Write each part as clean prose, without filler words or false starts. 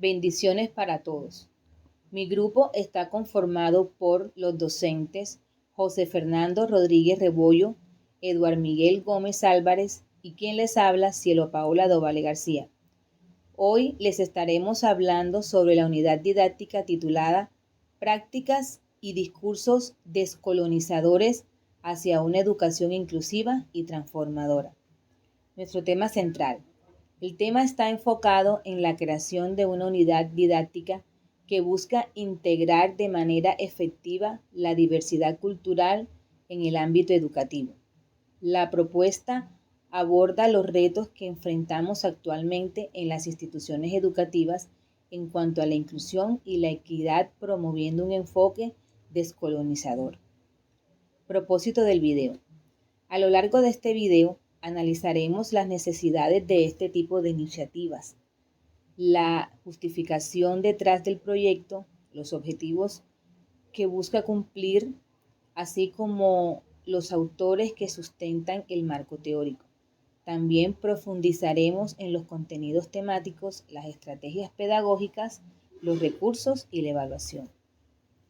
Bendiciones para todos. Mi grupo está conformado por los docentes José Fernando Rodríguez Rebollo, Eduard Miguel Gómez Álvarez y quien les habla, Cielo Paola Dovale García. Hoy les estaremos hablando sobre la unidad didáctica titulada Prácticas y discursos descolonizadores hacia una educación inclusiva y transformadora. Nuestro tema central. El tema está enfocado en la creación de una unidad didáctica que busca integrar de manera efectiva la diversidad cultural en el ámbito educativo. La propuesta aborda los retos que enfrentamos actualmente en las instituciones educativas en cuanto a la inclusión y la equidad, promoviendo un enfoque descolonizador. Propósito del video. A lo largo de este video analizaremos las necesidades de este tipo de iniciativas, la justificación detrás del proyecto, los objetivos que busca cumplir, así como los autores que sustentan el marco teórico. También profundizaremos en los contenidos temáticos, las estrategias pedagógicas, los recursos y la evaluación.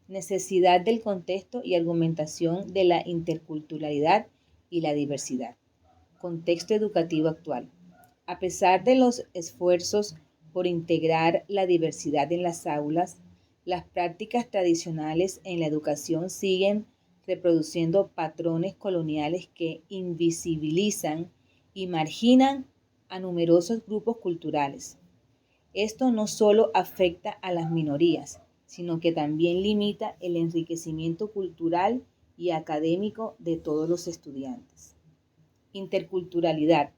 Necesidad del contexto y argumentación de la interculturalidad y la diversidad. Contexto educativo actual. A pesar de los esfuerzos por integrar la diversidad en las aulas, las prácticas tradicionales en la educación siguen reproduciendo patrones coloniales que invisibilizan y marginan a numerosos grupos culturales. Esto no solo afecta a las minorías, sino que también limita el enriquecimiento cultural y académico de todos los estudiantes. Interculturalidad.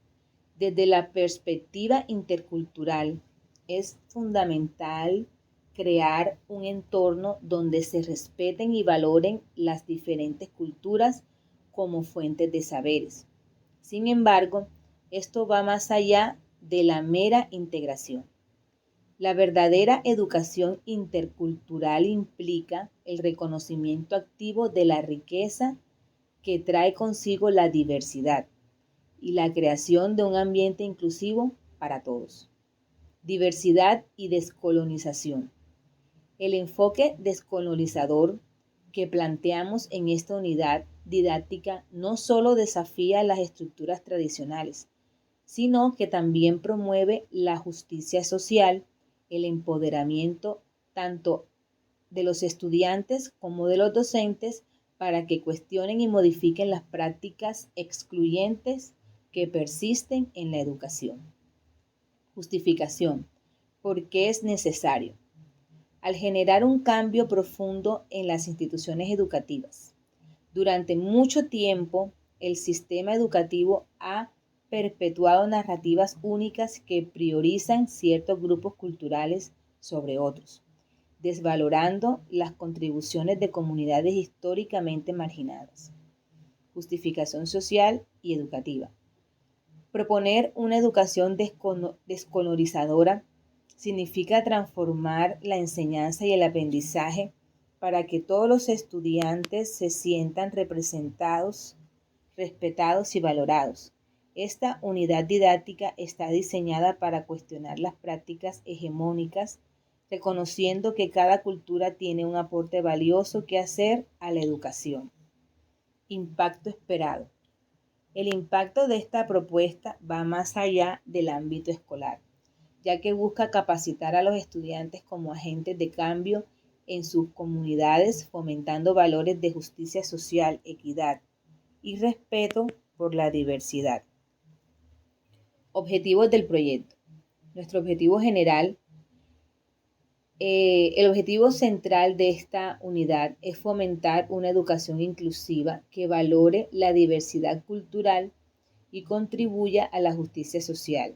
Desde la perspectiva intercultural, es fundamental crear un entorno donde se respeten y valoren las diferentes culturas como fuentes de saberes. Sin embargo, esto va más allá de la mera integración. La verdadera educación intercultural implica el reconocimiento activo de la riqueza que trae consigo la diversidad y la creación de un ambiente inclusivo para todos. Diversidad y descolonización. El enfoque descolonizador que planteamos en esta unidad didáctica no solo desafía las estructuras tradicionales, sino que también promueve la justicia social, el empoderamiento tanto de los estudiantes como de los docentes para que cuestionen y modifiquen las prácticas excluyentes que persisten en la educación. Justificación. ¿Por qué es necesario? Al generar un cambio profundo en las instituciones educativas. Durante mucho tiempo, el sistema educativo ha perpetuado narrativas únicas que priorizan ciertos grupos culturales sobre otros, desvalorando las contribuciones de comunidades históricamente marginadas. Justificación social y educativa. Proponer una educación descolonizadora significa transformar la enseñanza y el aprendizaje para que todos los estudiantes se sientan representados, respetados y valorados. Esta unidad didáctica está diseñada para cuestionar las prácticas hegemónicas, reconociendo que cada cultura tiene un aporte valioso que hacer a la educación. Impacto esperado. El impacto de esta propuesta va más allá del ámbito escolar, ya que busca capacitar a los estudiantes como agentes de cambio en sus comunidades, fomentando valores de justicia social, equidad y respeto por la diversidad. Objetivos del proyecto. Nuestro objetivo general, el objetivo central de esta unidad es fomentar una educación inclusiva que valore la diversidad cultural y contribuya a la justicia social,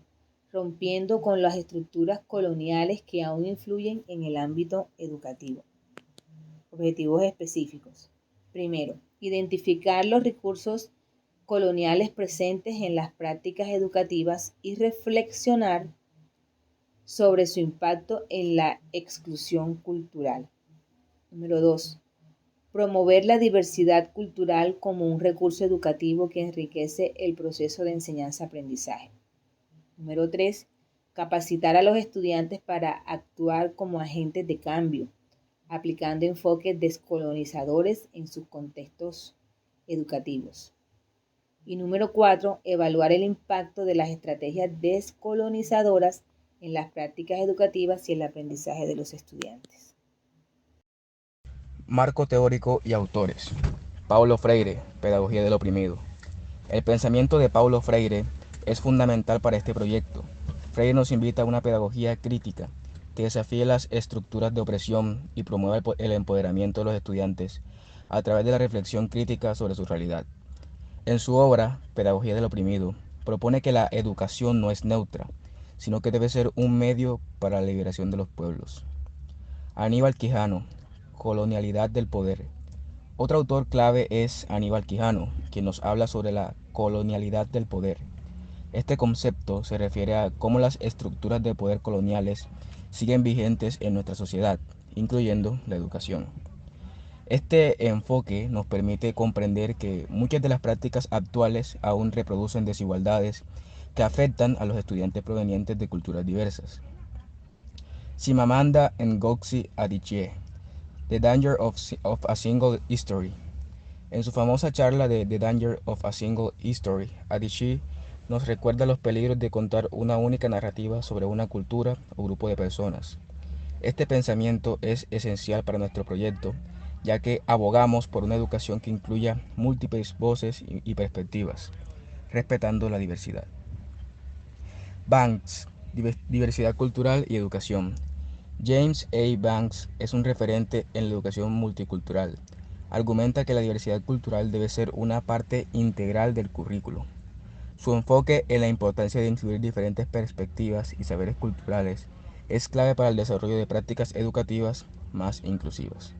rompiendo con las estructuras coloniales que aún influyen en el ámbito educativo. Objetivos específicos. Primero, identificar los recursos coloniales presentes en las prácticas educativas y reflexionar sobre su impacto en la exclusión cultural. Número 2. Promover la diversidad cultural como un recurso educativo que enriquece el proceso de enseñanza-aprendizaje. Número 3. capacitar a los estudiantes para actuar como agentes de cambio, aplicando enfoques descolonizadores en sus contextos educativos. Y número 4, evaluar el impacto de las estrategias descolonizadoras en las prácticas educativas y el aprendizaje de los estudiantes. Marco teórico y autores. Paulo Freire, Pedagogía del oprimido. El pensamiento de Paulo Freire es fundamental para este proyecto. Freire nos invita a una pedagogía crítica que desafíe las estructuras de opresión y promueva el empoderamiento de los estudiantes a través de la reflexión crítica sobre su realidad. En su obra, Pedagogía del oprimido, propone que la educación no es neutra, sino que debe ser un medio para la liberación de los pueblos. Aníbal Quijano, Colonialidad del poder. Otro autor clave es Aníbal Quijano, quien nos habla sobre la colonialidad del poder. Este concepto se refiere a cómo las estructuras de poder coloniales siguen vigentes en nuestra sociedad, incluyendo la educación. Este enfoque nos permite comprender que muchas de las prácticas actuales aún reproducen desigualdades que afectan a los estudiantes provenientes de culturas diversas. Chimamanda Ngozi Adichie, The Danger of a Single History. En su famosa charla de The Danger of a Single History, Adichie nos recuerda los peligros de contar una única narrativa sobre una cultura o grupo de personas. Este pensamiento es esencial para nuestro proyecto, ya que abogamos por una educación que incluya múltiples voces y perspectivas, respetando la diversidad. Banks, diversidad cultural y educación. James A. Banks es un referente en la educación multicultural. Argumenta que la diversidad cultural debe ser una parte integral del currículo. Su enfoque en la importancia de incluir diferentes perspectivas y saberes culturales es clave para el desarrollo de prácticas educativas más inclusivas.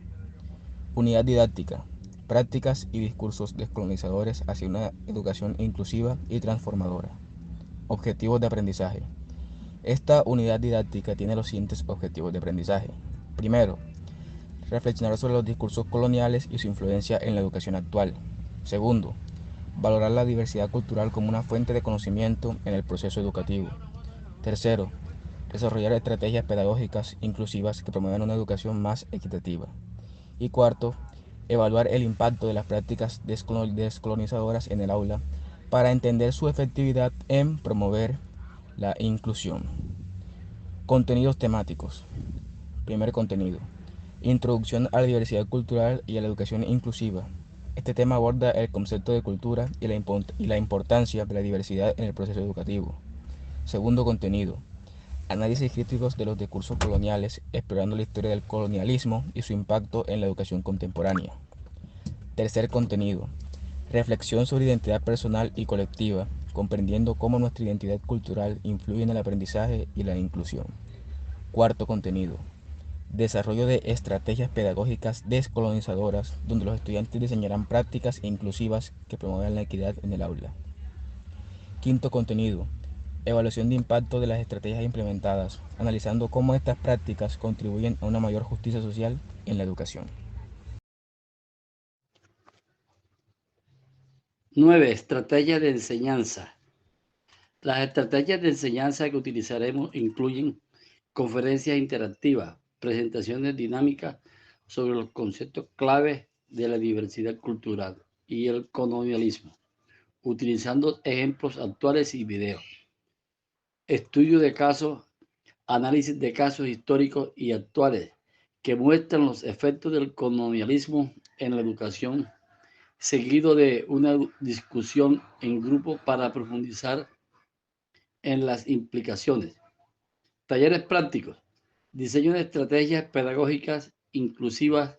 Unidad didáctica, prácticas y discursos descolonizadores hacia una educación inclusiva y transformadora. Objetivos de aprendizaje. Esta unidad didáctica tiene los siguientes objetivos de aprendizaje. Primero, reflexionar sobre los discursos coloniales y su influencia en la educación actual. Segundo, valorar la diversidad cultural como una fuente de conocimiento en el proceso educativo. Tercero, desarrollar estrategias pedagógicas inclusivas que promuevan una educación más equitativa. Y cuarto, evaluar el impacto de las prácticas descolonizadoras en el aula para entender su efectividad en promover la inclusión. Contenidos temáticos. Primer contenido. Introducción a la diversidad cultural y a la educación inclusiva. Este tema aborda el concepto de cultura y la importancia de la diversidad en el proceso educativo. Segundo contenido. Análisis críticos de los discursos coloniales, explorando la historia del colonialismo y su impacto en la educación contemporánea. Tercer contenido. Reflexión sobre identidad personal y colectiva, comprendiendo cómo nuestra identidad cultural influye en el aprendizaje y la inclusión. Cuarto contenido. Desarrollo de estrategias pedagógicas descolonizadoras, donde los estudiantes diseñarán prácticas inclusivas que promuevan la equidad en el aula. Quinto contenido. Evaluación de impacto de las estrategias implementadas, analizando cómo estas prácticas contribuyen a una mayor justicia social en la educación. 9. Estrategia de enseñanza. Las estrategias de enseñanza que utilizaremos incluyen conferencias interactivas, presentaciones dinámicas sobre los conceptos clave de la diversidad cultural y el colonialismo, utilizando ejemplos actuales y videos. Estudio de casos, análisis de casos históricos y actuales que muestran los efectos del colonialismo en la educación, seguido de una discusión en grupo para profundizar en las implicaciones. Talleres prácticos. Diseño de estrategias pedagógicas inclusivas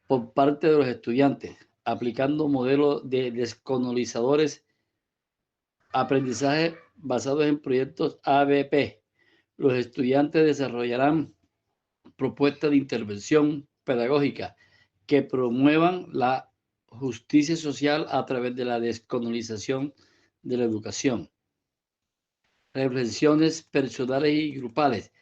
por parte de los estudiantes, aplicando modelos de descolonizadores, aprendizaje basados en proyectos ABP. Los estudiantes desarrollarán propuestas de intervención pedagógica que promuevan la justicia social a través de la descolonización de la educación. Reflexiones personales y grupales.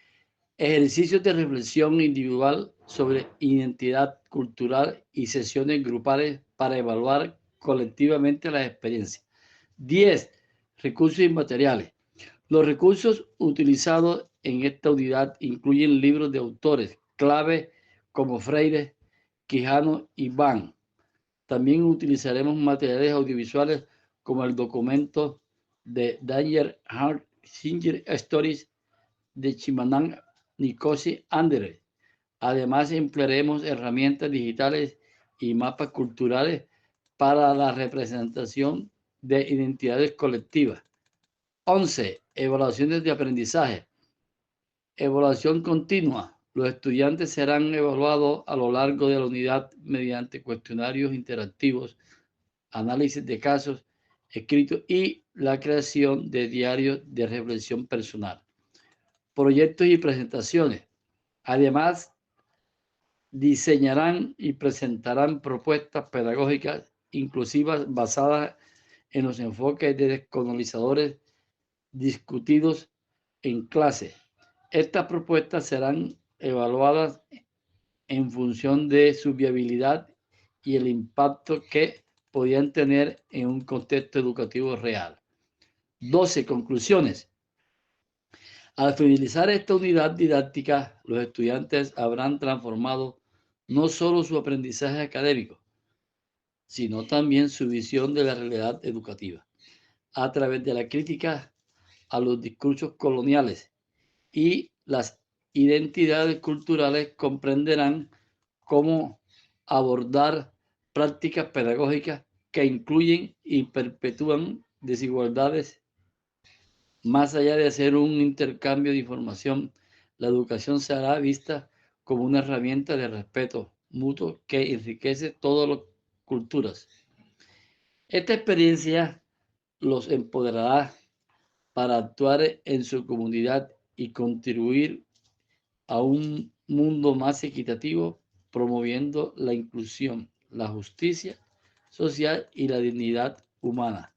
Ejercicios de reflexión individual sobre identidad cultural y sesiones grupales para evaluar colectivamente las experiencias. 10. Recursos inmateriales. Los recursos utilizados en esta unidad incluyen libros de autores clave como Freire, Quijano y Van. También utilizaremos materiales audiovisuales como el documento de Danger Heart Singer Stories de Chimanán Nkosi Andere. Además, emplearemos herramientas digitales y mapas culturales para la representación de identidades colectivas. 11. Evaluaciones de aprendizaje. Evaluación continua. Los estudiantes serán evaluados a lo largo de la unidad mediante cuestionarios interactivos, análisis de casos escritos y la creación de diarios de reflexión personal. Proyectos y presentaciones. Además, diseñarán y presentarán propuestas pedagógicas inclusivas basadas en los enfoques de descolonizadores discutidos en clase. Estas propuestas serán evaluadas en función de su viabilidad y el impacto que podían tener en un contexto educativo real. 12. Conclusiones. Al finalizar esta unidad didáctica, los estudiantes habrán transformado no solo su aprendizaje académico, sino también su visión de la realidad educativa, a través de la crítica a los discursos coloniales y las identidades culturales comprenderán cómo abordar prácticas pedagógicas que incluyen y perpetúan desigualdades. Más allá de hacer un intercambio de información, la educación será vista como una herramienta de respeto mutuo que enriquece todas las culturas. Esta experiencia los empoderará para actuar en su comunidad y contribuir a un mundo más equitativo, promoviendo la inclusión, la justicia social y la dignidad humana.